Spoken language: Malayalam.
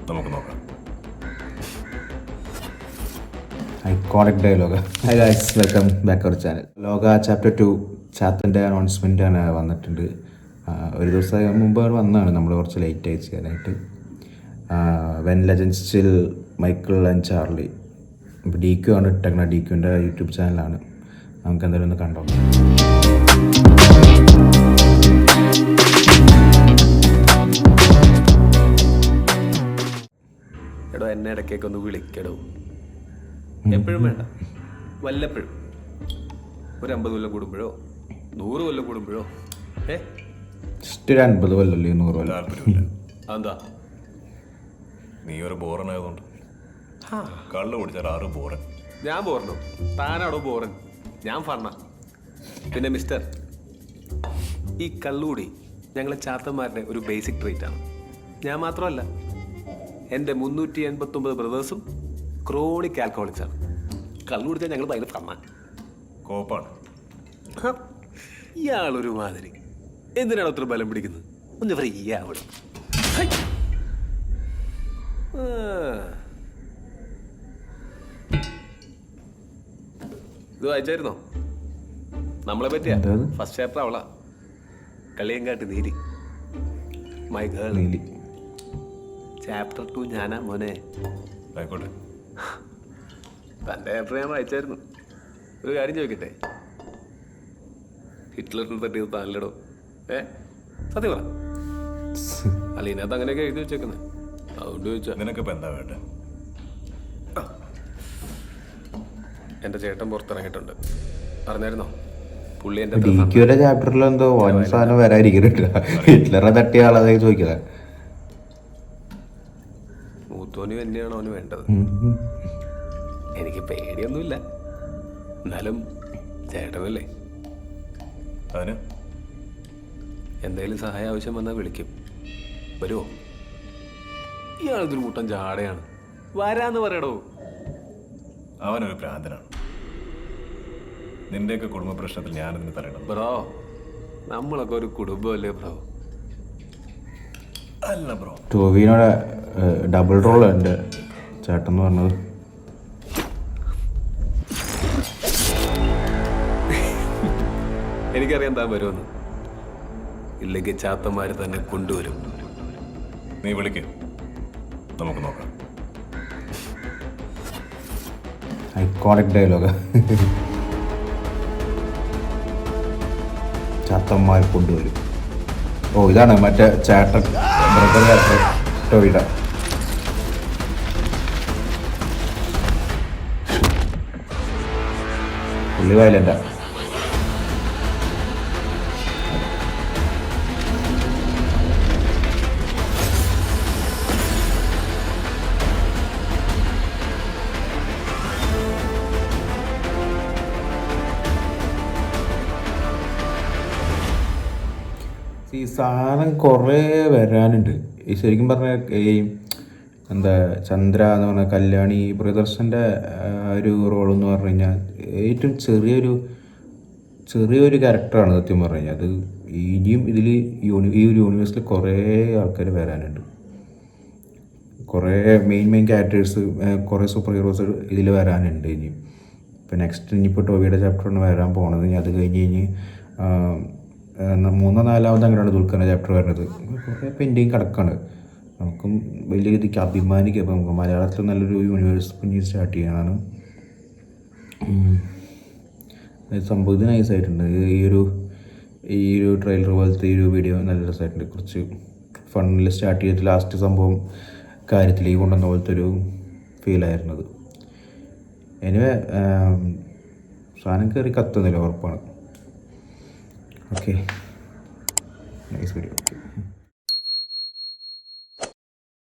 നമുക്ക് നോക്കാം. Iconic dialogue. Hi guys, welcome back our channel. Lokah chapter 2 ചാപ്റ്ററിൻ്റെ അനൗൺസ്മെൻ്റ് ആണ് വന്നിട്ടുണ്ട്. ഒരു ദിവസം മുമ്പ് വന്നതാണ്, നമ്മൾ കുറച്ച് ലേറ്റ് ആയി ചെയ്യാനായിട്ട്. When legends still Michael and Charlie. ഇപ്പോൾ DQ ആണ് ഇട്ടേക്കുന്നത്, DQൻ്റെ യൂട്യൂബ് ചാനലാണ്. നമുക്ക് എന്തായാലും ഒന്ന് കണ്ടോ. എടോ, എന്നെ ഇടയ്ക്കൊക്കെ ഒന്ന് വിളിക്കടോ. എപ്പോഴും വേണ്ട, വല്ലപ്പോഴും. ഒരു 50 കൊല്ലം കൂടുമ്പോഴോ 100 കൊല്ലം കൂടുമ്പോഴോ. ജസ്റ്റ് ഒരു 50 കൊല്ലല്ലേ 100 കൊല്ലം. താല്പര്യമില്ല. അതെന്താ? നീ ഒരു ബോറനായതുകൊണ്ട്. കള്ളു കുടിച്ചാൽ 6 ബോറൻ. ഞാൻ ബോറനോ? താനാടോ ബോറൻ? ഞാൻ ഫണ്ണ. പിന്നെ മിസ്റ്റർ, ഈ കള്ളുകൂടി ഞങ്ങളെ ചാത്തന്മാരുടെ ഒരു ബേസിക് ട്രീറ്റാണ്. ഞാൻ മാത്രമല്ല, എൻ്റെ 389 ബ്രദേഴ്സും ക്രോണിക് ആൽക്കഹോളിക്സാണ്. കള്ളു കുടിച്ചാൽ ഞങ്ങൾ ഭയങ്കര ഫണ്ണാണ്. കോപ്പാണ്. ഇയാളൊരു മാതിരി. എന്തിനാണ് അത്ര ബലം പിടിക്കുന്നത്? ഒന്ന് ഫ്രീ ആവണം. ഇത് വായിച്ചായിരുന്നോ? നമ്മളെ പറ്റിയ ഫസ്റ്റ് ചാപ്റ്റർ അവളാ. Kaliyankattu Neeli, my girl. Neeli. Chapter 2 ഞാനാ മോനെ. ആയിക്കോട്ടെ. തൻ്റെ ചാപ്റ്റർ ഞാൻ വായിച്ചായിരുന്നു. ഒരു കാര്യം ചോദിക്കട്ടെ, ഹിറ്റ്ലറിനെ തട്ടിയത് താനല്ലടോ? സത്യം പറ. അല്ല, ഇതിനകത്ത് അങ്ങനെയൊക്കെ എഴുതി വെച്ചേക്കുന്നത്, അതുകൊണ്ട് ചോദിച്ചാ. നിനക്കിപ്പോൾ എന്താ വേണ്ടത്? എൻ്റെ ചേട്ടൻ പുറത്തിറങ്ങിയിട്ടുണ്ട്, അറിഞ്ഞായിരുന്നോ? പുള്ളി എൻ്റെ DQയുടെ ചാപ്റ്ററിൽ എന്തോ വൻ സാധനം വരാതിരിക്കുന്നുണ്ട്. ഹിറ്റ്ലറെ തട്ടിയ ആളെ ചോദിക്കല. മൂത്തോന് തന്നെയാണ് അവന് വേണ്ടത്. എനിക്ക് പേടിയൊന്നുമില്ല, എന്നാലും ചേട്ടനല്ലേ. അതിന് എന്തെങ്കിലും സഹായം ആവശ്യം വന്നാൽ വിളിക്കും. വരുമോ? ഇയാളിതൊരു കൂട്ടം ജാടയാണ്. വരാന്ന് പറയടോ. അവനൊരു ഭ്രാന്തനാണ്. നിന്റെയൊക്കെ കുടുംബ പ്രശ്നത്തിൽ ഞാനിതിന് തരണം. ബ്രോ, നമ്മളൊക്കെ ഒരു കുടുംബമല്ലേ ബ്രോ? അല്ല ബ്രോ, ടോവിനോടെ ഡബിൾ റോൾ എൻ്റെ ചേട്ടൻ എന്ന് പറഞ്ഞത്. എനിക്കറിയാൻ താൻ വരുമെന്ന്. ഇല്ലെങ്കിൽ ചാത്തന്മാർ തന്നെ കൊണ്ടുവരും. നീ വിളിക്ക്, നമുക്ക് നോക്കാം. Iconic dialogue. ചാത്തന്മാർ കൊണ്ടുവരും. ഓ, ഇതാണ് മറ്റേ ചേട്ടൻ, ബ്രദർ ചേട്ടൻ ടോവിയുടെ. പുള്ളി വയലൻ്റാ. ഈ സാധനം കുറേ വരാനുണ്ട്. ഈ ശരിക്കും പറഞ്ഞാൽ ഈ എന്താ ചന്ദ്ര എന്ന് പറഞ്ഞാൽ കല്യാണി പ്രിയദർശൻ്റെ ഒരു റോളെന്ന് പറഞ്ഞു കഴിഞ്ഞാൽ ഏറ്റവും ചെറിയൊരു ക്യാരക്ടറാണ് സത്യം പറഞ്ഞു കഴിഞ്ഞാൽ. അത് ഇനിയും ഇതിൽ ഈ ഒരു യൂണിവേഴ്സിൽ കുറേ ആൾക്കാർ വരാനുണ്ട്. കുറേ മെയിൻ ക്യാരക്ടേഴ്സ്, കുറേ സൂപ്പർ ഹീറോസ് ഇതിൽ വരാനുണ്ട് ഇനിയും. ഇപ്പോൾ നെക്സ്റ്റ് ഇനിയിപ്പോൾ ടോവിയുടെ ചാപ്റ്ററാണ് വരാൻ പോണത്. ഇനി അത് കഴിഞ്ഞ് 3-4 അങ്ങനെയാണ് ദുൽഖറിൻ്റെ ചാപ്റ്റർ വരുന്നത്. കുറേ പെൻഡിങ് കിടക്കാണ്. നമുക്കും വലിയ രീതിക്ക് അഭിമാനിക്കാം. അപ്പോൾ നമുക്ക് മലയാളത്തിൽ നല്ലൊരു യൂണിവേഴ്സ് പിന്നെ സ്റ്റാർട്ട് ചെയ്യാനാണ് സംഭവം. ഇത് നൈസായിട്ടുണ്ട്. ഈ ഒരു ട്രെയിലർ പോലത്തെ ഈ ഒരു വീഡിയോ നല്ല രസമായിട്ടുണ്ട്. കുറച്ച് ഫണ്ണിൽ സ്റ്റാർട്ട് ചെയ്തിട്ട് ലാസ്റ്റ് സംഭവം കാര്യത്തിലേക്ക് കൊണ്ടുവന്ന പോലത്തെ ഒരു ഫീലായിരുന്നത്. എനിവേ സാധനം കയറി കത്തുന്നില്ല, ഉറപ്പാണ്. Okay, nice video.